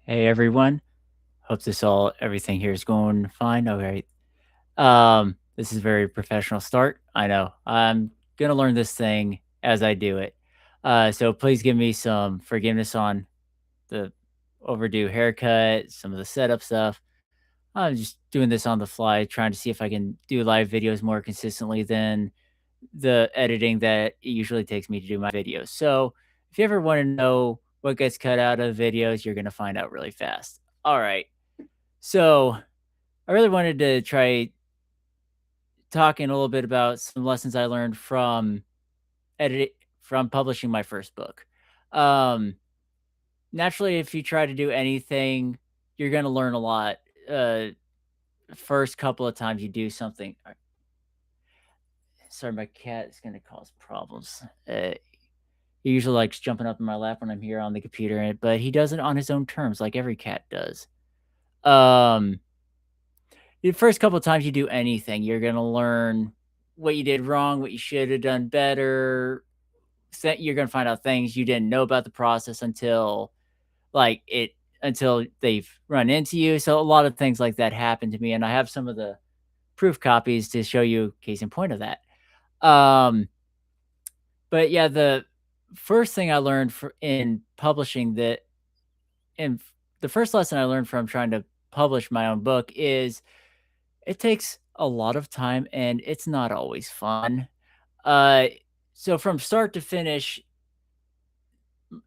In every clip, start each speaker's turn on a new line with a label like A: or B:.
A: Hey everyone. Hope everything here is going fine. All right. This is a very professional start. I know. I'm gonna learn this thing as I do it. So please give me some forgiveness on the overdue haircut, some of the setup stuff. I'm just doing this on the fly, trying to see if I can do live videos more consistently than the editing that it usually takes me to do my videos. So if you ever want to know what gets cut out of videos, you're gonna find out really fast. All right. So I really wanted to try talking a little bit about some lessons I learned from edit from publishing my first book. Um, Naturally, if you try to do anything, you're going to learn a lot. Uh, First couple of times you do something. Sorry, my cat is going to cause problems. He usually likes jumping up in my lap when I'm here on the computer, but he does it on his own terms, like every cat does. Um, The first couple of times you do anything, you're gonna learn what you did wrong, what you should have done better. You're gonna find out things you didn't know about the process like it until they've run into you. So a lot of things like that happened to me, and I have some of the proof copies to show you case in point of that. Um, but yeah, the first thing I learned in publishing that, and the first lesson I learned from trying to publish my own book is it takes a lot of time and it's not always fun. Uh, so from start to finish,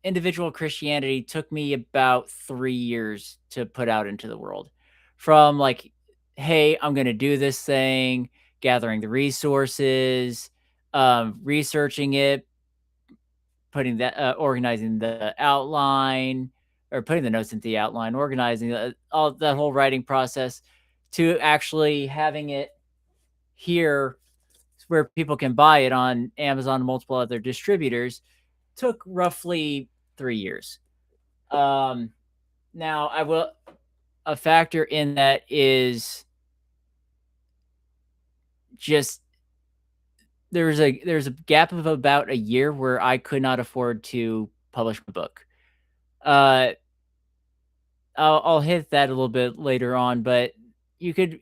A: individual Christianity took me about 3 years to put out into the world. From like, hey, I'm going to do this thing, gathering the resources, researching it, organizing the outline, or putting the notes into the outline, organizing all that whole writing process, to actually having it here where people can buy it on Amazon and multiple other distributors took roughly 3 years. Um, Now I will a factor in that is just there's a gap of about a year where I could not afford to publish my book. Uh, I'll hit that a little bit later on, but you could you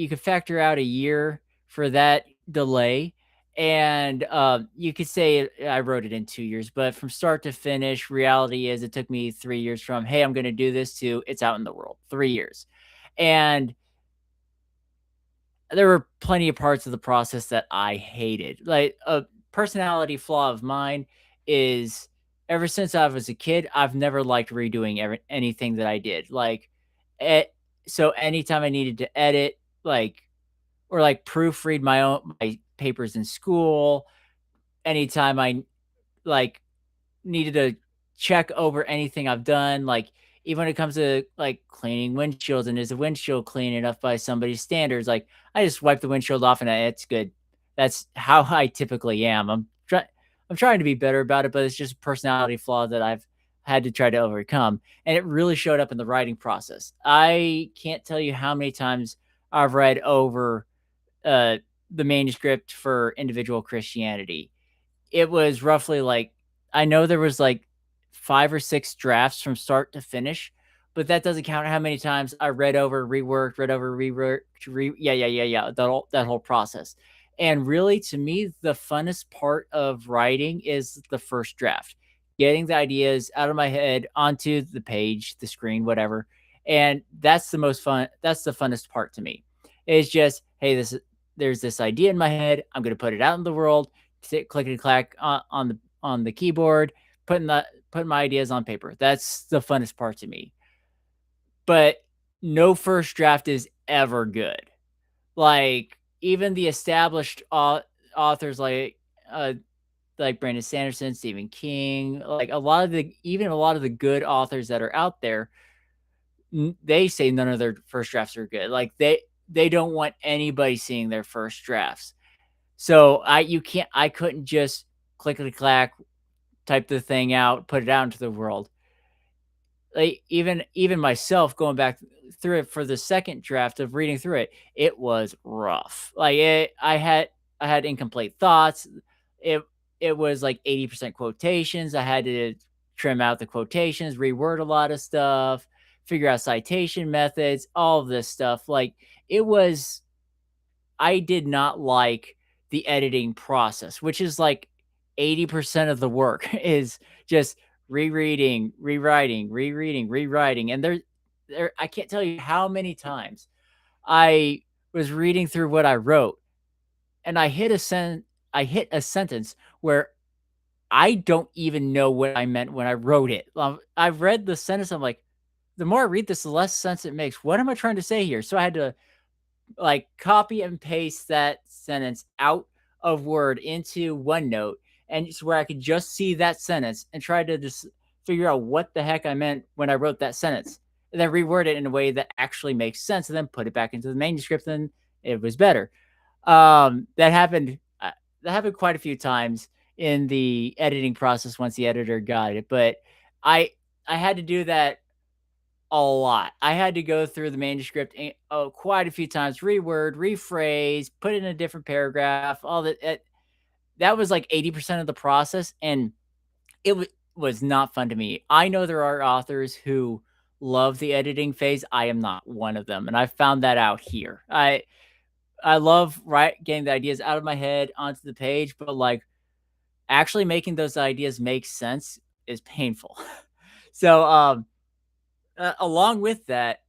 A: could factor out a year for that delay, and you could say I wrote it in 2 years, but from start to finish, reality is it took me 3 years from hey, I'm going to do this to it's out in the world. 3 years, and there were plenty of parts of the process that I hated. Like a personality flaw of mine is ever since I was a kid, I've never liked redoing anything that I did. Like, so anytime I needed to edit, or like proofread my papers in school, anytime I like needed to check over anything I've done, like even when it comes to like cleaning windshields and is the windshield clean enough by somebody's standards, like I just wipe the windshield off and it's good. That's how I typically am. I'm trying to be better about it, but it's just a personality flaw that I've had to try to overcome. And it really showed up in the writing process. I can't tell you how many times I've read over uh the manuscript for individual Christianity. It was roughly like I know there was like 5 or 6 drafts from start to finish, but that doesn't count how many times I read over, reworked, yeah, that whole process. And really, to me, the funnest part of writing is the first draft. Getting the ideas out of my head onto the page, the screen, whatever, and that's the funnest part to me. It's just, "Hey, there's this idea in my head, I'm gonna put it out in the world, sit clickety clack on the keyboard, putting my ideas on paper. That's the funnest part to me. But no first draft is ever good. Like even the established authors uh like Brandon Sanderson, Stephen King, like a lot of the good authors that are out there, they say none of their first drafts are good. Like they don't want anybody seeing their first drafts. So I couldn't just clickety clack type the thing out, put it out into the world. Like even myself going back through it for the second draft of reading through it, it was rough. I had incomplete thoughts. It it was like 80% quotations. I had to trim out the quotations, reword a lot of stuff, figure out citation methods, all of this stuff. Like it was I did not like the editing process, which is like 80% of the work is just rereading, rewriting, rereading, rewriting. And there I can't tell you how many times I was reading through what I wrote and I hit a sentence where I don't even know what I meant when I wrote it. I've read the sentence, I'm like, the more I read this, the less sense it makes. What am I trying to say here? So I had to like copy and paste that sentence out of Word into OneNote, and it's where I could just see that sentence and try to just figure out what the heck I meant when I wrote that sentence, and then reword it in a way that actually makes sense, and then put it back into the manuscript, and it was better. That happened. That happened quite a few times in the editing process once the editor got it, but I I had to do that a lot. I had to go through the manuscript quite a few times, reword, rephrase, put it in a different paragraph. All that that was like 80% of the process, and it was not fun to me. I know there are authors who love the editing phase. I am not one of them, and I found that out here. I love getting the ideas out of my head onto the page, but like actually making those ideas make sense is painful. So along with that,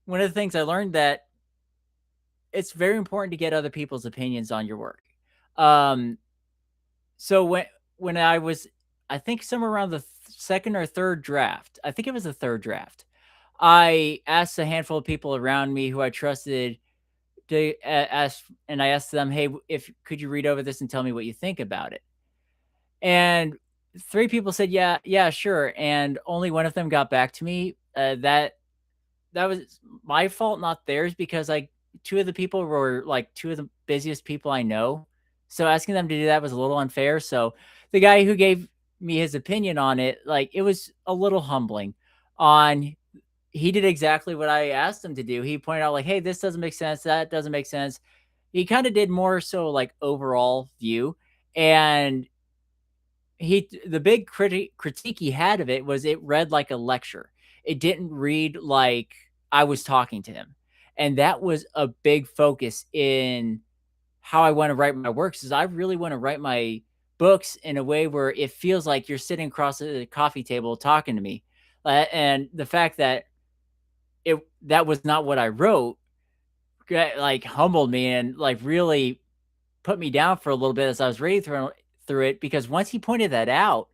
A: one of the things I learned that it's very important to get other people's opinions on your work. Um, so when I was, I think somewhere around the second or third draft, I think it was the third draft, I asked a handful of people around me who I trusted to ask, and I asked them, "Hey, if could you read over this and tell me what you think about it?" And three people said, "Yeah, yeah, sure," and only one of them got back to me. That was my fault, not theirs, because, like, 2 of the people were, like, 2 of the busiest people I know. So asking them to do that was a little unfair. So the guy who gave me his opinion on it, like, it was a little humbling on he did exactly what I asked him to do. He pointed out, like, "Hey, this doesn't make sense, that doesn't make sense." He kinda did more so, like, overall view, and the big critique he had of it was it read like a lecture. It didn't read like I was talking to him. And that was a big focus in how I want to write my works is I really want to write my books in a way where it feels like you're sitting across a coffee table talking to me. And the fact that that was not what I wrote, like humbled me and like really put me down for a little bit as I was reading through it because once he pointed that out,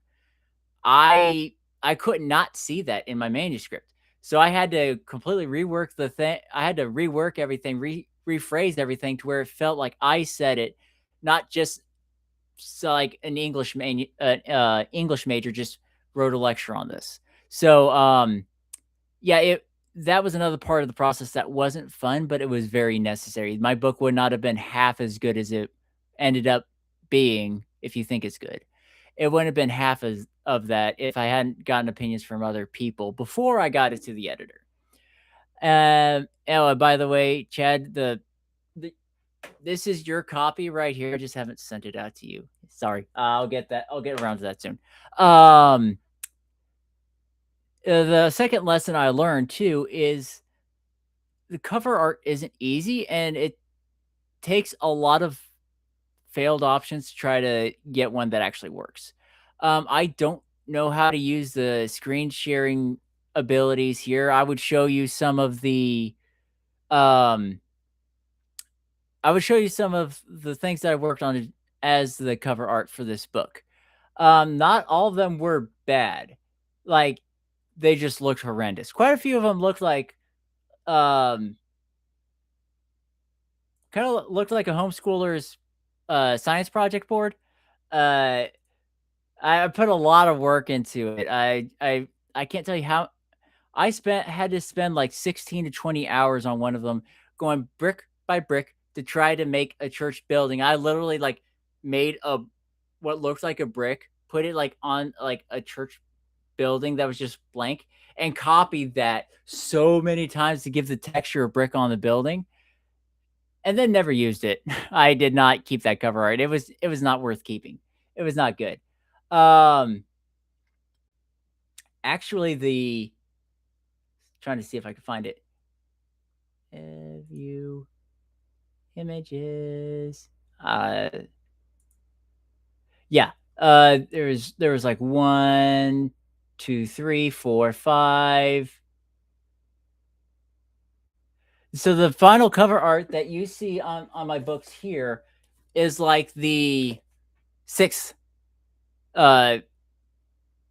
A: I could not see that in my manuscript. So I had to completely rework the thing. I had to rework everything, rephrase everything to where it felt like I said it, not just like an English major just wrote a lecture on this. So yeah, it that was another part of the process that wasn't fun, but it was very necessary. My book would not have been half as good as it ended up being if you think it's good. It wouldn't have been half as of that if I hadn't gotten opinions from other people before I got it to the editor. Oh, and by the way, Chad, the this is your copy right here. I just haven't sent it out to you. Sorry. I'll get that. I'll get around to that soon. The second lesson I learned too is the cover art isn't easy and it takes a lot of failed options to try to get one that actually works. I don't know how to use the screen sharing abilities here. Um I would show you some of the things that I worked on as the cover art for this book. Not all of them were bad. Like they just looked horrendous. Quite a few of them looked like um kind of looked like a homeschooler's science project board. Uh I put a lot of work into it. I can't tell you how had to spend like 16 to 20 hours on one of them going brick by brick to try to make a church building. I literally like made a what looks like a brick, put it like on like a church building that was just blank and copied that so many times to give the texture of brick on the building and then never used it. I did not keep that cover art. It was not worth keeping. It was not good. Um actually the trying to see if I can find it. View images. Uh, yeah. There was like one, two, three, four, five. So the final cover art that you see on my books here is like the sixth uh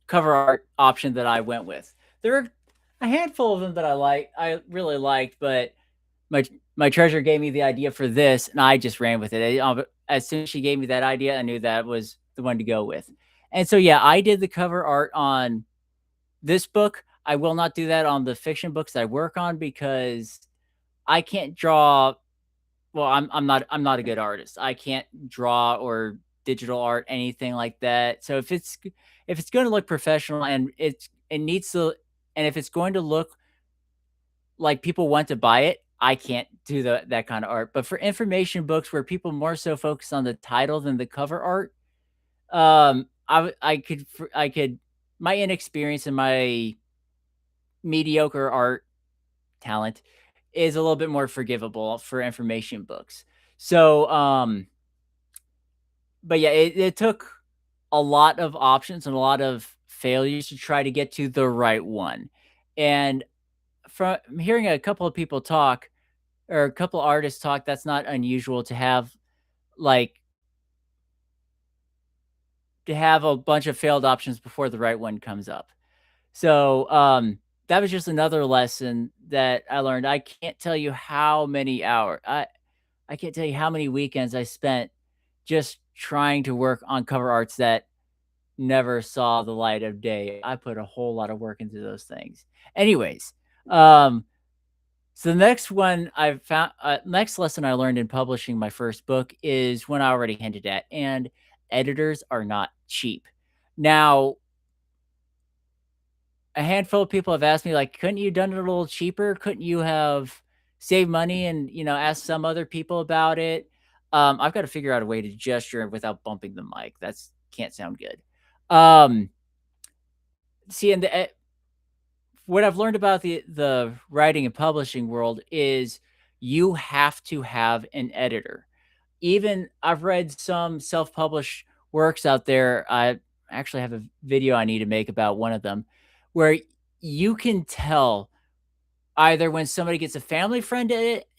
A: cover art option that I went with. There are a handful of them that I really liked, but my my treasure gave me the idea for this, and I just ran with it. As soon as she gave me that idea, I knew that was the one to go with. And so, yeah, I did the cover art on this book. I will not do that on the fiction books I work on because I can't draw. Well, I'm not a good artist. I can't draw or digital art, anything like that. So if it's going to look professional and it needs to, and if it's going to look like people want to buy it, I can't do that kind of art. But for information books where people more so focus on the title than the cover art, I could my inexperience and my mediocre art talent is a little bit more forgivable for information books. So, but yeah, it took a lot of options and a lot of failures to try to get to the right one. And from hearing a couple of people talk, or a couple artists talk, that's not unusual to have, like, to have a bunch of failed options before the right one comes up. So, that was just another lesson that I learned. I can't tell you how many hours I can't tell you how many weekends I spent just trying to work on cover arts that never saw the light of day. I put a whole lot of work into those things. Anyways, um, so the next one I found, next lesson I learned in publishing my first book is one I already hinted at, and editors are not cheap. Now, a handful of people have asked me, like, couldn't you done it a little cheaper? Couldn't you have saved money and, asked some other people about it? I've got to figure out a way to gesture without bumping the mic. That's can't sound good. Um, see, what I've learned about the writing and publishing world is you have to have an editor. Even I've read some self-published works out there. I actually have a video I need to make about one of them where you can tell either when somebody gets a family friend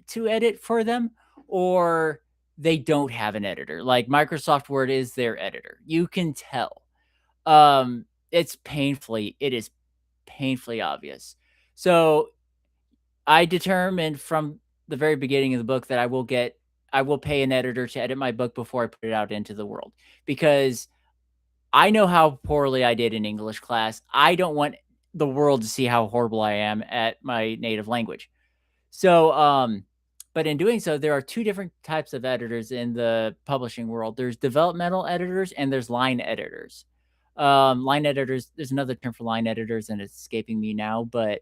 A: to edit for them, or they don't have an editor. Like Microsoft Word is their editor. You can tell. It is painfully obvious. So I determined from the very beginning of the book that I will pay an editor to edit my book before I put it out into the world, because I know how poorly I did in English class. I don't want the world to see how horrible I am at my native language. So, but in doing so, there are two different types of editors in the publishing world. There's developmental editors and there's line editors. Line editors, there's another term for line editors and it's escaping me now, but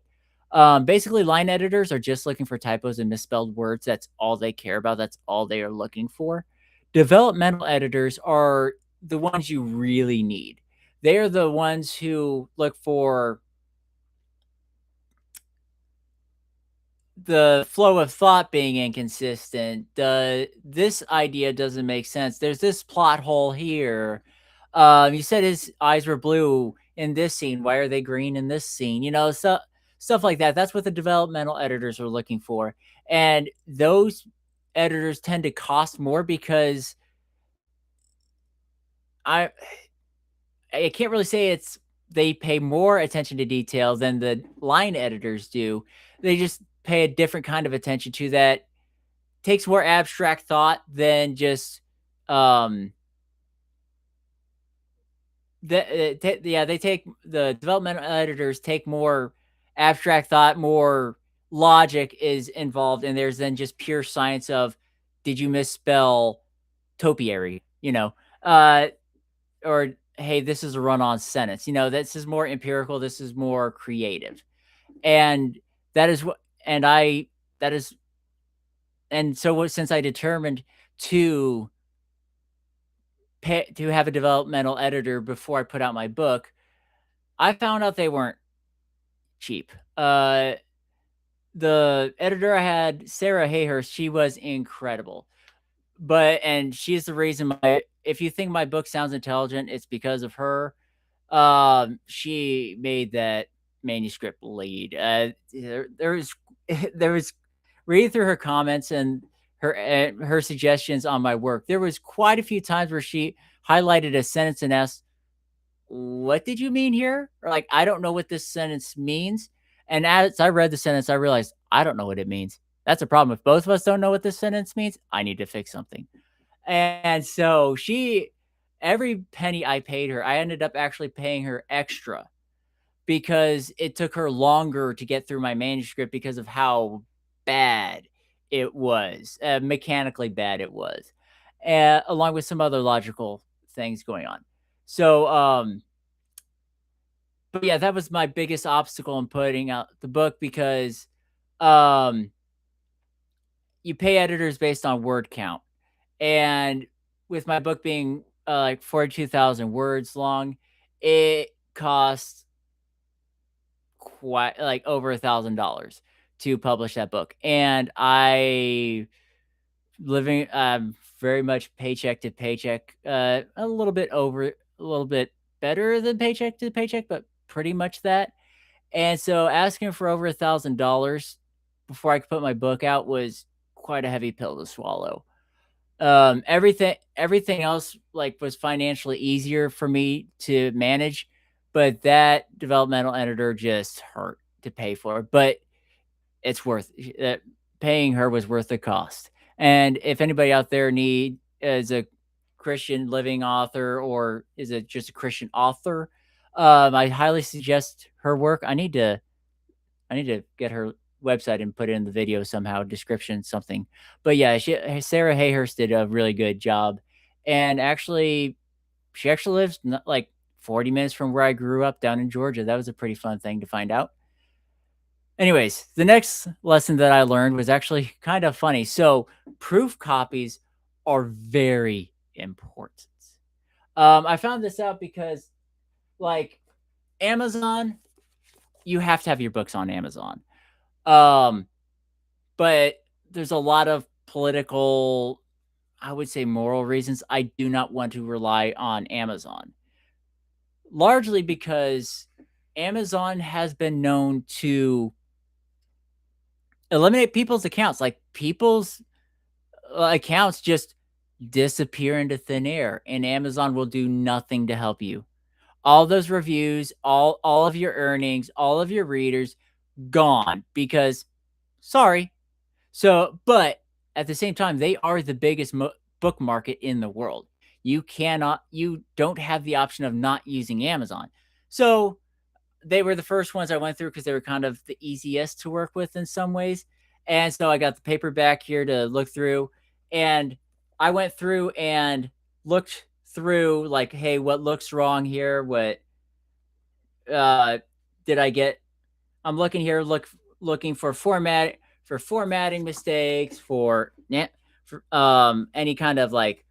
A: basically line editors are just looking for typos and misspelled words. That's all they care about. That's all they are looking for. Developmental editors are the ones you really need. They are the ones who look for the flow of thought being inconsistent. This idea doesn't make sense. There's this plot hole here. You said his eyes were blue in this scene. Why are they green in this scene? So stuff like that. That's what the developmental editors are looking for. And those editors tend to cost more because I I can't really say they pay more attention to detail than the line editors do. They just pay a different kind of attention to that. Takes more abstract thought than just, um, yeah, the developmental editors take more abstract thought, more logic is involved, and there's then just pure science of, did you misspell topiary, or, hey, this is a run-on sentence, this is more empirical, this is more creative. And that is what, and I, that is, and so since I determined to to have a developmental editor before I put out my book, I found out they weren't cheap. The editor I had, Sarah Hayhurst, she was incredible. And she's the reason my if you think my book sounds intelligent, it's because of her. She made that manuscript lead. There was there was reading through her comments and her suggestions on my work. There was quite a few times where she highlighted a sentence and asked, "What did you mean here?" Or like, "I don't know what this sentence means." And as I read the sentence, I realized I don't know what it means. That's a problem. If both of us don't know what this sentence means, I need to fix something. And so every penny I paid her, I ended up actually paying her extra because it took her longer to get through my manuscript because of how bad it was, mechanically bad it was, along with some other logical things going on. So, but yeah, that was my biggest obstacle in putting out the book because um, you pay editors based on word count. And with my book being like 42,000 words long, it costs quite like over $1,000 to publish that book. And I living very much paycheck to paycheck, a little bit better than paycheck to paycheck, but pretty much that. And so asking for over $1,000 before I could put my book out was quite a heavy pill to swallow. Everything else, like, was financially easier for me to manage, but that developmental editor just hurt to pay for, but it's worth paying her was worth the cost. And if anybody out there is a Christian living author or is it just a Christian author, I highly suggest her work. I need to get her website and put it in the video somehow, description, something. But yeah, Sarah Hayhurst did a really good job. And she actually lives like 40 minutes from where I grew up down in Georgia. That was a pretty fun thing to find out. Anyways, the next lesson that I learned was actually kind of funny. So, proof copies are very important. I found this out because, like, Amazon, you have to have your books on Amazon. Um, but there's a lot of political, I would say moral reasons I do not want to rely on Amazon. Largely because Amazon has been known to eliminate people's accounts. Like people's accounts just disappear into thin air and Amazon will do nothing to help you. All those reviews, all of your earnings, all of your readers gone because sorry. So, but at the same time, they are the biggest book market in the world. You don't have the option of not using Amazon. So, they were the first ones I went through because they were kind of the easiest to work with in some ways. And so I got the paperback here to look through. And I went through and looked through, like, hey, what looks wrong here? What uh, did I get? I'm looking here, looking for formatting mistakes, for any kind of like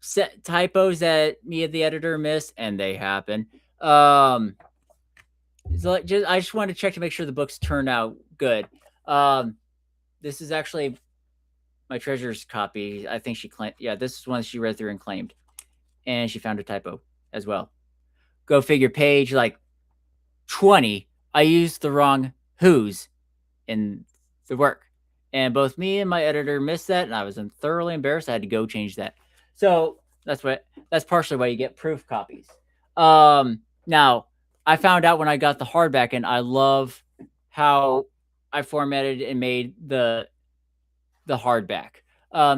A: set typos that me and the editor missed, and they happen. So I just wanted to check to make sure the books turn out good. Um, this is actually my treasurer's copy. I think she claimed, yeah, this is one she read through and claimed, and she found a typo as well. Go figure. Page like 20. I used the wrong who's in the work, and both me and my editor missed that, and I was thoroughly embarrassed. I had to go change that. So that's partially why you get proof copies. Now I found out when I got the hardback, and I love how I formatted and made the hardback.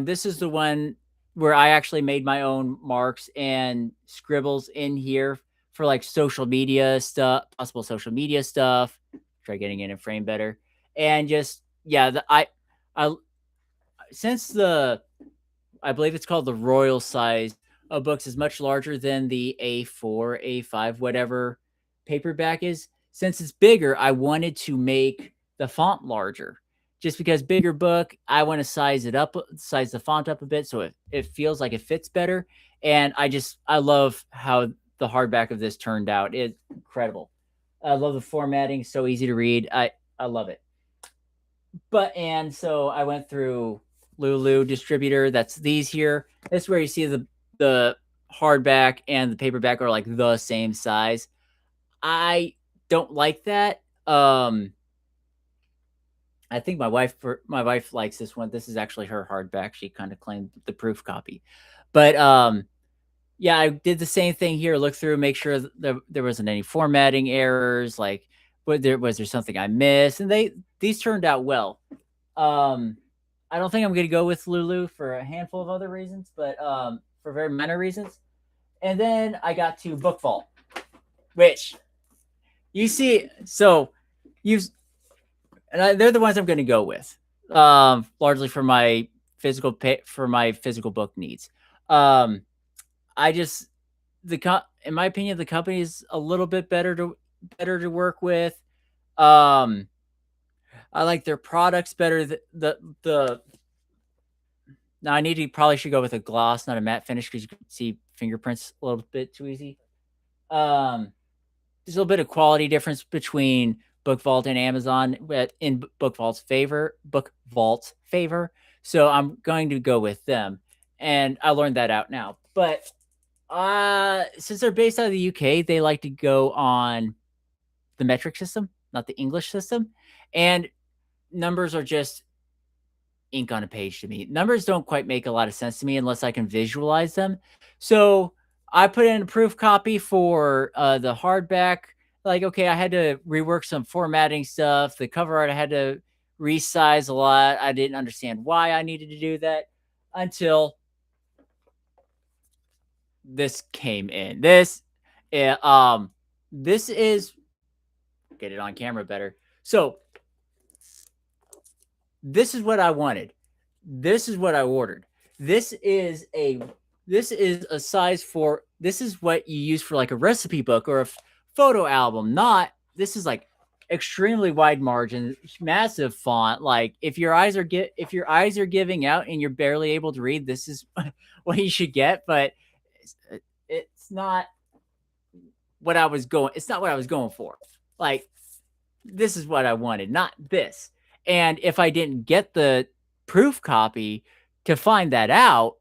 A: This is the one where I actually made my own marks and scribbles in here for like social media stuff, possible social media stuff. Try getting it in frame better, and just yeah, I since the I believe it's called the royal size of books is much larger than the A4, A5, whatever paperback is. Since it's bigger, I wanted to make the font larger. Just because bigger book, I want to size the font up a bit so it feels like it fits better. And I love how the hardback of this turned out. It's incredible. I love the formatting, so easy to read. I love it. And so I went through Lulu distributor. That's these here. That's where you see the hardback and the paperback are like the same size. I don't like that. I think my wife likes this one. This is actually her hardback. She kind of claimed the proof copy. But yeah, I did the same thing here. Look through, make sure there wasn't any formatting errors. Like, was there something I missed? And these turned out well. Um, I don't think I'm going to go with Lulu for a handful of other reasons, but for very minor reasons. And then I got to Book Vault, which you see. So you've they're the ones I'm going to go with, largely for my for my physical book needs. Um, I just in my opinion, the company is a little bit better to work with. Um, I like their products better. The Now I need to probably should go with a gloss, not a matte finish, because you can see fingerprints a little bit too easy. Um, there's a little bit of quality difference between Book Vault and Amazon, but in Book Vault's favor. So I'm going to go with them, and I learned that out now. But since they're based out of the UK, they like to go on the metric system, not the English system, and numbers are just ink on a page to me. Numbers don't quite make a lot of sense to me unless I can visualize them. So I put in a proof copy for the hardback. Like, okay, I had to rework some formatting stuff. The cover art I had to resize a lot. I didn't understand why I needed to do that until this came in. This is get it on camera better. So this is what I wanted. This is what I ordered. This is a size for this is what you use for like a recipe book or a photo album. Not this is like extremely wide margin, massive font. Like if your eyes are giving out and you're barely able to read, this is what you should get. But it's not what I was going. It's not what I was going for. Like this is what I wanted, not this. And if I didn't get the proof copy to find that out,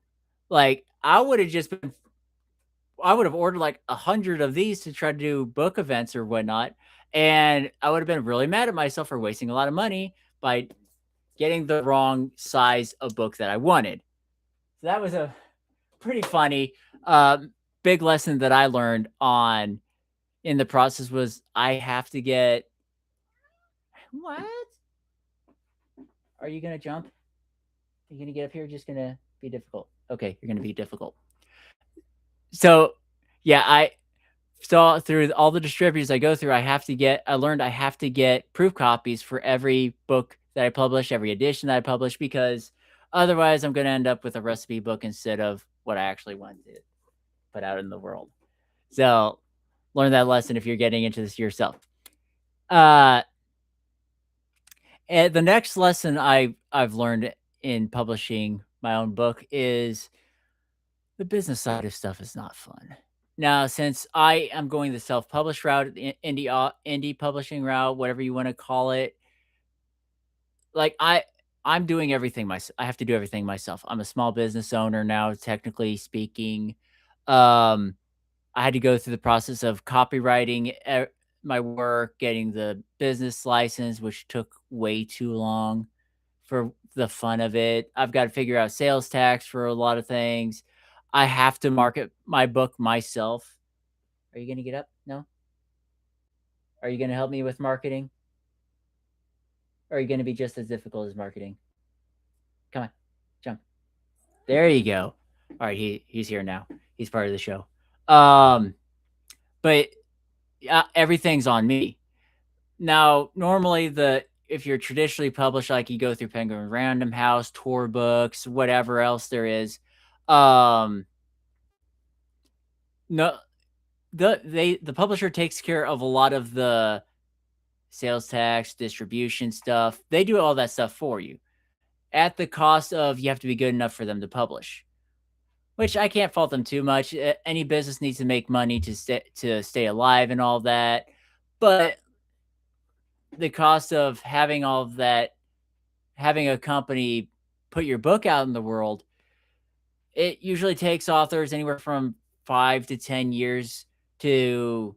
A: like I would have ordered like 100 of these to try to do book events or whatnot. And I would have been really mad at myself for wasting a lot of money by getting the wrong size of book that I wanted. So that was a pretty funny, big lesson that I learned on in the process was I have to get what? Are you gonna jump? Are you gonna get up here? Just gonna be difficult. Okay, you're gonna be difficult. So yeah, I saw through all the distributors I go through, I learned I have to get proof copies for every book that I publish, every edition that I publish, because otherwise I'm gonna end up with a recipe book instead of what I actually want to put out in the world. So learn that lesson if you're getting into this yourself. And the next lesson I've learned in publishing my own book is the business side of stuff is not fun. Now, since I am going the self-published route, indie publishing route, whatever you want to call it, like I'm doing everything myself. I have to do everything myself. I'm a small business owner now, technically speaking. Um, I had to go through the process of copywriting my work, getting the business license, which took way too long for the fun of it. I've got to figure out sales tax for a lot of things. I have to market my book myself. Are you going to get up? No? Are you going to help me with marketing? Or are you going to be just as difficult as marketing? Come on, jump. There you go. All right, he's here now. He's part of the show. But everything's on me. Now, normally if you're traditionally published, like you go through Penguin Random House, Tor Books, whatever else there is, no, the publisher takes care of a lot of the sales tax, distribution stuff. They do all that stuff for you at the cost of you have to be good enough for them to publish, which I can't fault them too much. Any business needs to make money to stay alive and all that. but the cost of having all of that, having a company put your book out in the world, it usually takes authors anywhere from 5 to 10 years to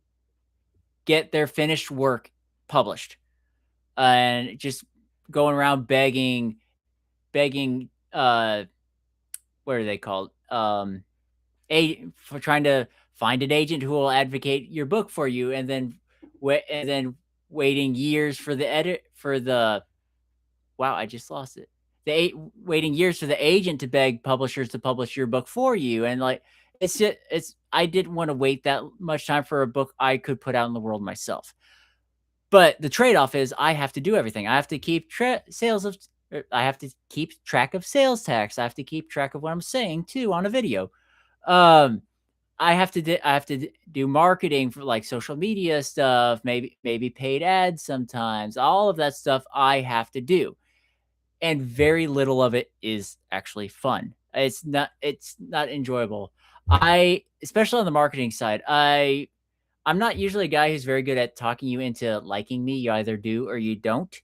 A: get their finished work published, and just going around begging, what are they called? For trying to find an agent who will advocate your book for you, and then waiting years for the edit for the wow, I just lost it. Waiting years for the agent to beg publishers to publish your book for you, and like it's I didn't want to wait that much time for a book I could put out in the world myself. But the trade-off is I have to do everything. I have to keep I have to keep track of sales tax. I have to keep track of what I'm saying too on a video. Um, I have to do marketing for like social media stuff, maybe paid ads sometimes. All of that stuff I have to do, and very little of it is actually fun. It's not enjoyable. I especially on the marketing side, I'm not usually a guy who's very good at talking you into liking me. You either do or you don't.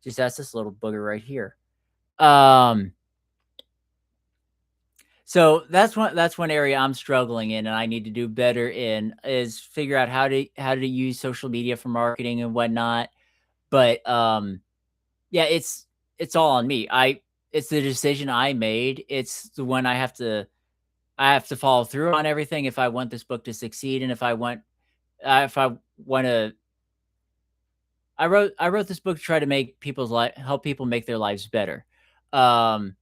A: Just ask this little booger right here. Um, so that's one area I'm struggling in, and I need to do better in is figure out how to use social media for marketing and whatnot. But yeah, it's all on me. I It's the decision I made. It's the one I have to follow through on everything if I want this book to succeed, and if I want to. I wrote this book to try to make people's life help people make their lives better. Um,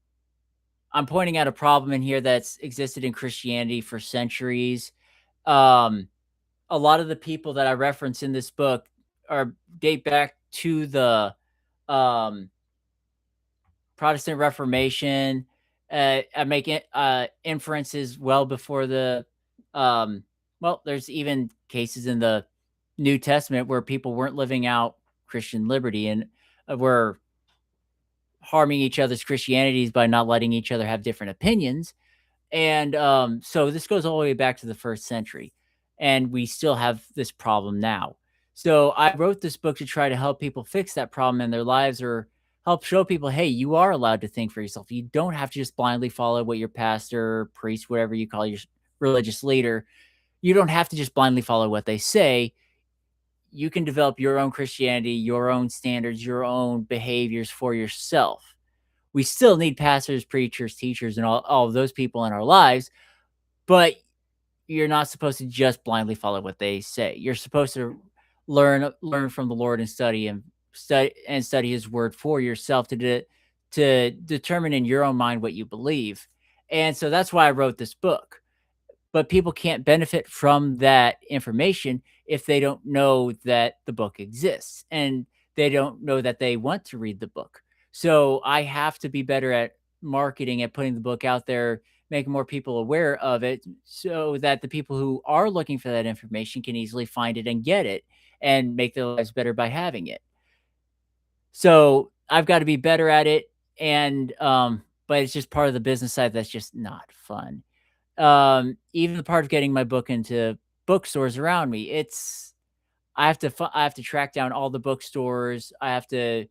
A: I'm pointing out a problem in here that's existed in Christianity for centuries. Um, a lot of the people that I reference in this book are date back to the um, Protestant Reformation. I make it inferences well before the um, well. There's even cases in the New Testament where people weren't living out Christian liberty and were harming each other's Christianities by not letting each other have different opinions. And so this goes all the way back to the first century, and we still have this problem now. So I wrote this book to try to help people fix that problem in their lives, or help show people, hey, you are allowed to think for yourself. You don't have to just blindly follow what your pastor, priest, whatever you call your religious leader. You don't have to just blindly follow what they say. You can develop your own Christianity, your own standards, your own behaviors for yourself. We still need pastors, preachers, teachers, and all of those people in our lives, but you're not supposed to just blindly follow what they say. You're supposed to learn from the Lord and study His word for yourself to determine in your own mind what you believe. And so that's why I wrote this book. But people can't benefit from that information if they don't know that the book exists, and they don't know that they want to read the book. So I have to be better at marketing, at putting the book out there, making more people aware of it, so that the people who are looking for that information can easily find it and get it and make their lives better by having it. So I've got to be better at it. And but it's just part of the business side that's just not fun. Even the part of getting my book into bookstores around me, I have to track down all the bookstores. I have to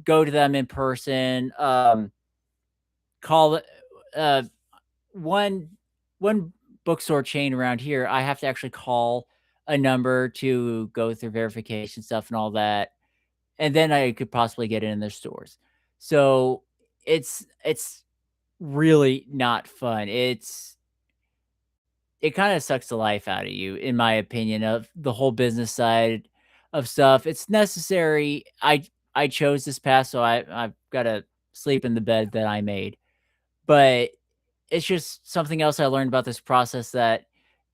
A: go to them in person. Call uh one one bookstore chain around here. I have to actually call a number to go through verification stuff and all that, and then I could possibly get it in their stores. So it's really not fun. It kinda sucks the life out of you, in my opinion, of the whole business side of stuff. It's necessary. I chose this path, so I've gotta sleep in the bed that I made. But it's just something else I learned about this process, that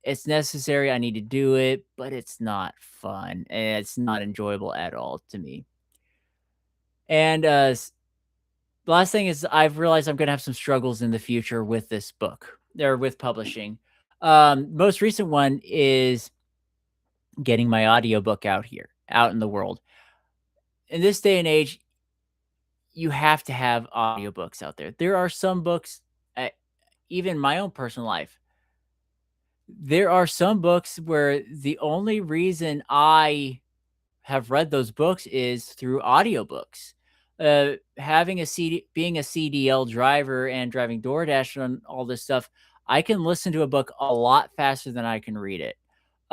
A: it's necessary, I need to do it, but it's not fun, and it's not enjoyable at all to me. And, the last thing is I've realized I'm gonna have some struggles in the future with this book, or with publishing. Most recent one is getting my audiobook out in the world. In this day and age, you have to have audiobooks out there. There are some books, uh, even my own personal life, there are some books where the only reason I have read those books is through audiobooks. Having a CD, being a CDL driver and driving DoorDash and all this stuff, I can listen to a book a lot faster than I can read it.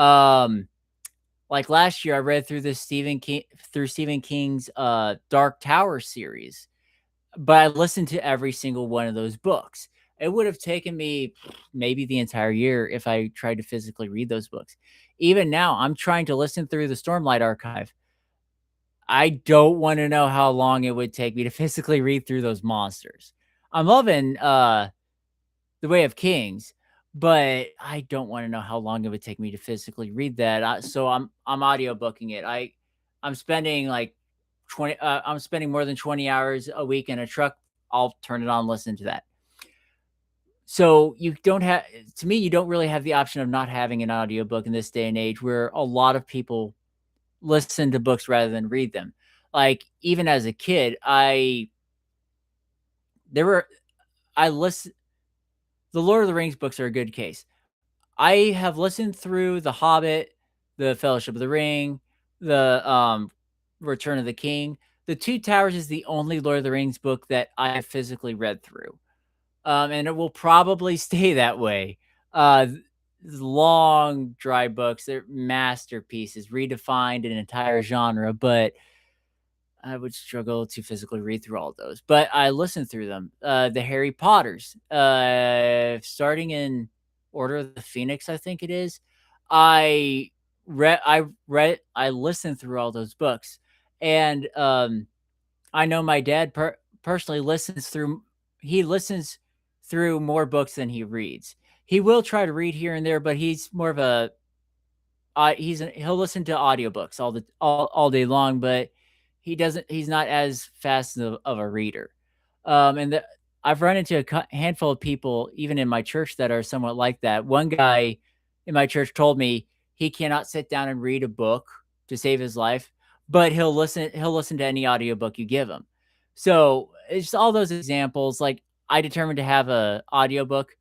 A: Um, like last year, I read through Stephen King's Dark Tower series, but I listened to every single one of those books. It would have taken me maybe the entire year if I tried to physically read those books. Even now, I'm trying to listen through the Stormlight Archive. I don't want to know how long it would take me to physically read through those monsters. I'm loving The Way of Kings, but I don't want to know how long it would take me to physically read that. So I'm audiobooking it. I'm spending like 20 I'm spending more than 20 hours a week in a truck. I'll turn it on, listen to that. So you don't have to me, you don't really have the option of not having an audiobook in this day and age where a lot of people listen to books rather than read them. Like even as a kid, there were I listen the Lord of the Rings books are a good case. I have listened through The Hobbit, The Fellowship of the Ring, the Return of the King. The Two Towers is the only Lord of the Rings book that I have physically read through. And it will probably stay that way. Long, dry books, they're masterpieces, redefined an entire genre, but I would struggle to physically read through all of those. But I listened through them. The Harry Potters, starting in Order of the Phoenix, I think it is. I listened through all those books, and I know my dad personally he listens through more books than he reads. He will try to read here and there, but he's more of a he'll listen to audiobooks all day long, but he's not as fast of a reader. And I've run into handful of people, even in my church, that are somewhat like that. One guy in my church told me he cannot sit down and read a book to save his life, but he'll listen to any audiobook you give him. So it's all those examples. Like I determined to have a audiobook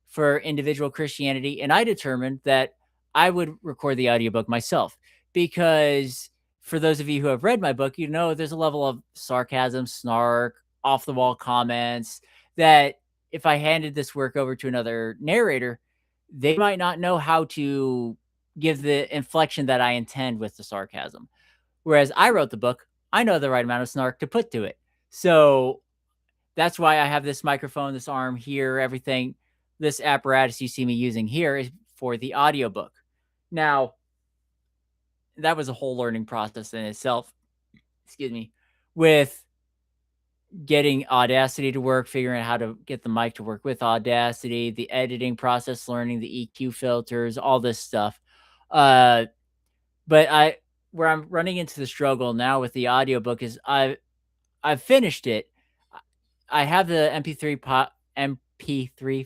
A: for individual Christianity, and I determined that I would record the audiobook myself because for those of you who have read my book, you know there's a level of sarcasm, snark, off the wall comments that if I handed this work over to another narrator, they might not know how to give the inflection that I intend with the sarcasm. Whereas I wrote the book, I know the right amount of snark to put to it. So that's why I have this microphone, this arm here, everything. This apparatus you see me using here is for the audiobook. Now, that was a whole learning process in itself. Excuse me. With getting Audacity to work, figuring out how to get the mic to work with Audacity, the editing process, learning the EQ filters, all this stuff. Uh, but where I'm running into the struggle now with the audiobook is I've finished it. I have the MP3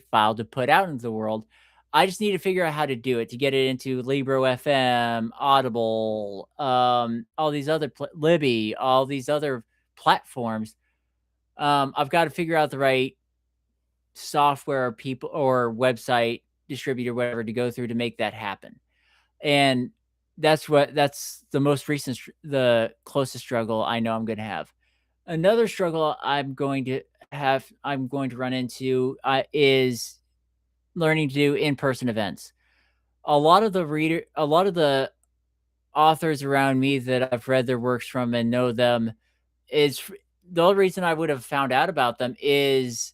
A: file to put out into the world. I just need to figure out how to do it to get it into Libro FM, Audible, all these other Libby, all these other platforms. I've got to figure out the right software or people or website distributor, whatever, to go through to make that happen. And that's the most recent, the closest struggle I know I'm going to have. Another struggle I'm going to run into is learning to do in-person events. A lot of the authors around me that I've read their works from and know them the only reason I would have found out about them is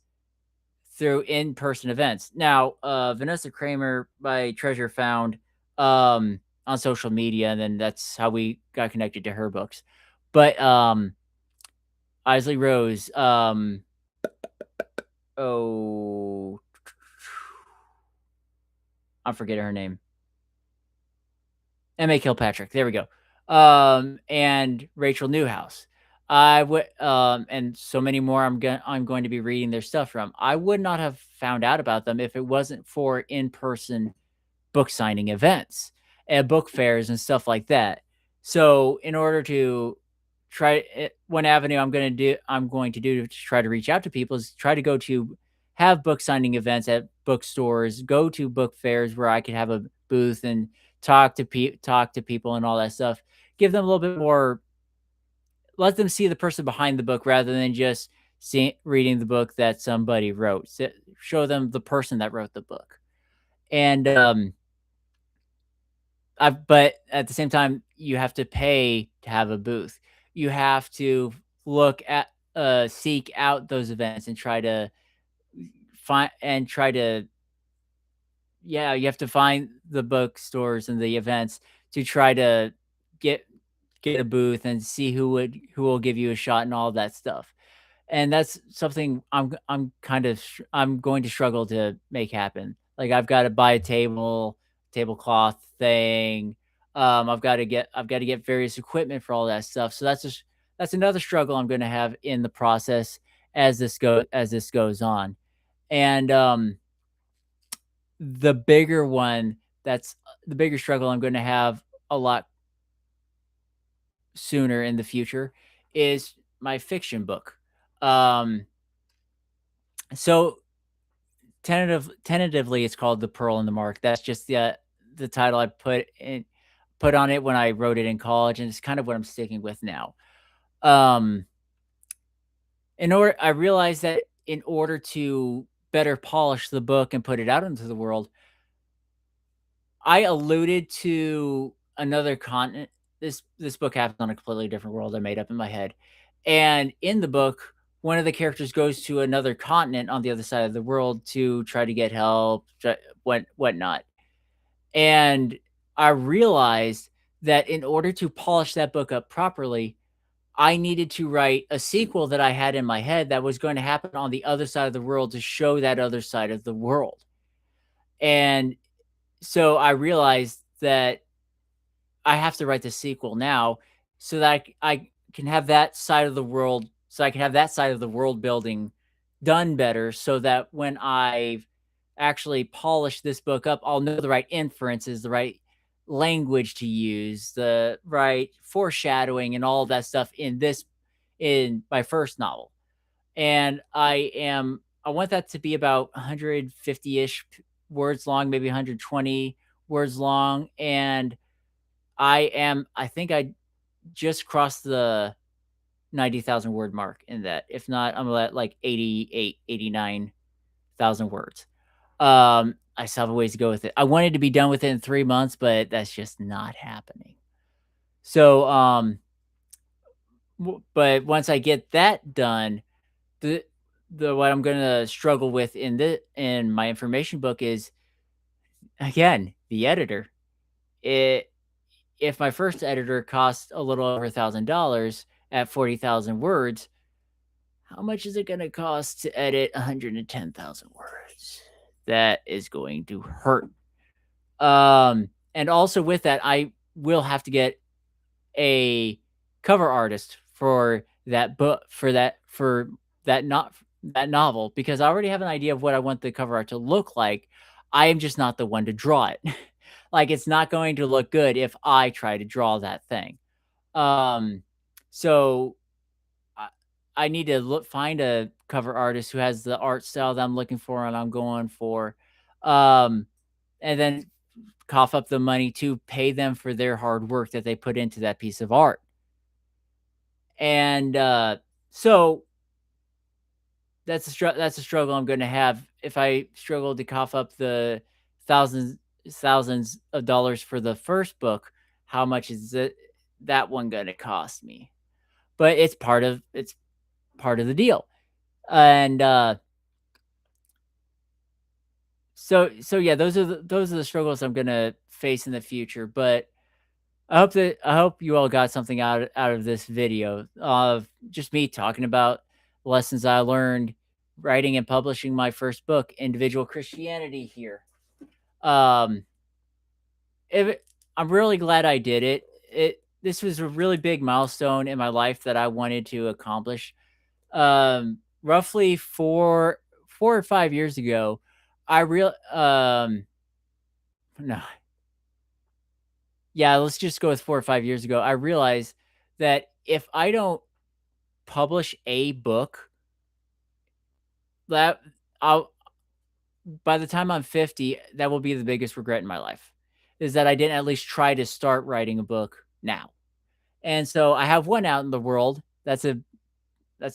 A: through in-person events. Now, Vanessa Kramer, my treasure found on social media, and then that's how we got connected to her books. But Isley Rose, oh, I'm forgetting her name. M.A. Kilpatrick. There we go. And Rachel Newhouse. I would, and so many more. I'm going to be reading their stuff from. I would not have found out about them if it wasn't for in-person book signing events and book fairs and stuff like that. So, in order to try one avenue, I'm going to do to try to reach out to people is try to go to have book signing events at bookstores, go to book fairs where I could have a booth and talk to people and all that stuff. give them a little bit more, let them see the person behind the book rather than just reading the book that somebody wrote. Show them the person that wrote the book. And but at the same time, you have to pay to have a booth. You have to look at, seek out those events and try to find and try to, yeah, you have to find the bookstores and the events to try to get get a booth and see who will give you a shot and all that stuff. And that's something I'm going to struggle to make happen. Like, I've gotta buy a tablecloth thing. I've gotta get various equipment for all that stuff. So that's another struggle I'm gonna have in the process as this goes on. And, the bigger one that's the bigger struggle I'm gonna have a lot sooner in the future is my fiction book. Um, so tentatively, it's called The Pearl and the Mark. That's just the title I put on it when I wrote it in college, and it's kind of what I'm sticking with now. Um, I realized that in order to better polish the book and put it out into the world, I alluded to another continent. This book happens on a completely different world I made up in my head. And in the book, one of the characters goes to another continent on the other side of the world to try to get help, whatnot. And I realized that in order to polish that book up properly, I needed to write a sequel that I had in my head that was going to happen on the other side of the world to show that other side of the world. And so I realized that I have to write the sequel now so that I can have that side of the world so I can have that side of the world building done better so that when I've actually polished this book up, I'll know the right inferences, the right language to use, the right foreshadowing and all of that stuff in my first novel. And I want that to be about 150-ish words long, maybe 120 words long, and I think I just crossed the 90,000 word mark in that. If not, I'm at like 88, 89,000 words. I still have a ways to go with it. I wanted to be done with it in 3 months, but that's just not happening. So, but once I get that done, the what I'm gonna struggle with in my information book is, again, the editor. It If my first editor cost a little over $1,000 at 40,000 words, how much is it gonna cost to edit 110,000 words? That is going to hurt. And also with that, I will have to get a cover artist for that book for that not that novel because I already have an idea of what I want the cover art to look like. I am just not the one to draw it. Like, it's not going to look good if I try to draw that thing. Um, so I, I need to find a cover artist who has the art style that I'm looking for and I'm going for. Um, and then cough up the money to pay them for their hard work that they put into that piece of art. And so that's a struggle I'm going to have if I struggle to cough up the thousands thousands of dollars for the first book. How much is that one going to cost me? But it's part of the deal. And so yeah, those are the struggles I'm going to face in the future. But I hope you all got something out of this video of just me talking about lessons I learned writing and publishing my first book, Individual Christianity here. Um, if it, I'm really glad I did it. This was a really big milestone in my life that I wanted to accomplish. Roughly 4 or 5 years ago, I real no, yeah, let's just go with 4 or 5 years ago. I realized that if I don't publish a book, that I'll by the time I'm 50, that will be the biggest regret in my life, is that I didn't at least try to start writing a book now. And so I have one out in the world. That's a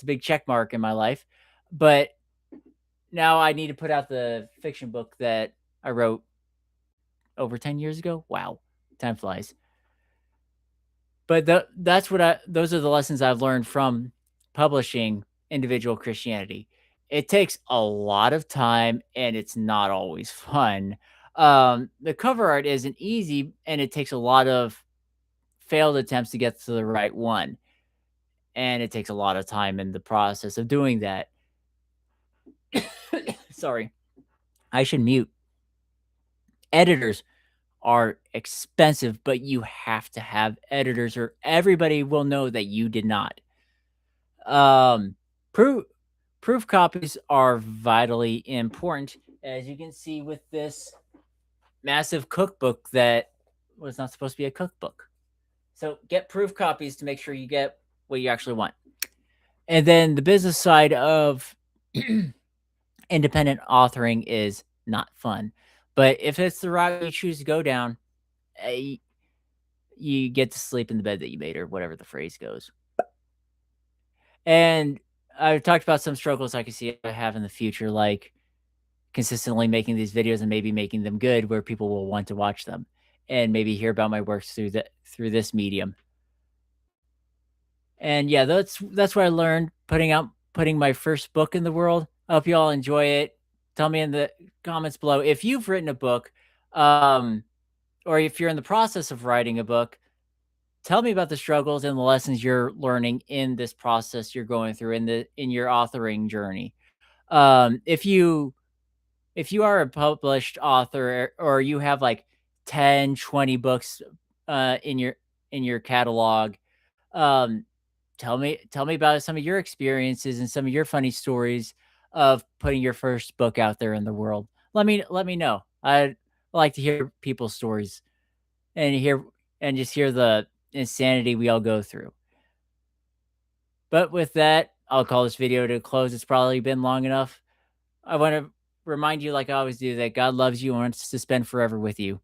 A: big check mark in my life. But now I need to put out the fiction book that I wrote over 10 years ago. Wow, time flies. But that's what I those are the lessons I've learned from publishing Individual Christianity. It takes a lot of time and it's not always fun. The cover art isn't easy and it takes a lot of failed attempts to get to the right one. And it takes a lot of time in the process of doing that. Sorry, I should mute. Editors are expensive, but you have to have editors or everybody will know that you did not. Um, proof proof copies are vitally important, as you can see with this massive cookbook that was not supposed to be a cookbook. So get proof copies to make sure you get what you actually want. And then the business side of independent authoring is not fun. But if it's the route you choose to go down, eh, you get to sleep in the bed that you made, or whatever the phrase goes. And I've talked about some struggles I can see I have in the future, like consistently making these videos and maybe making them good where people will want to watch them and maybe hear about my works through this medium. And yeah, that's what I learned putting my first book in the world. I hope you all enjoy it. Tell me in the comments below if you've written a book, um, or if you're in the process of writing a book. Tell me about the struggles and the lessons you're learning in this process you're going through in your authoring journey. If you are a published author or you have like 10, 20 books in your catalog, um, tell me about some of your experiences and some of your funny stories of putting your first book out there in the world. Let me know. I'd like to hear people's stories and just hear the insanity we all go through. But with that, I'll call this video to a close. It's probably been long enough. I want to remind you, like I always do, that God loves you and wants to spend forever with you.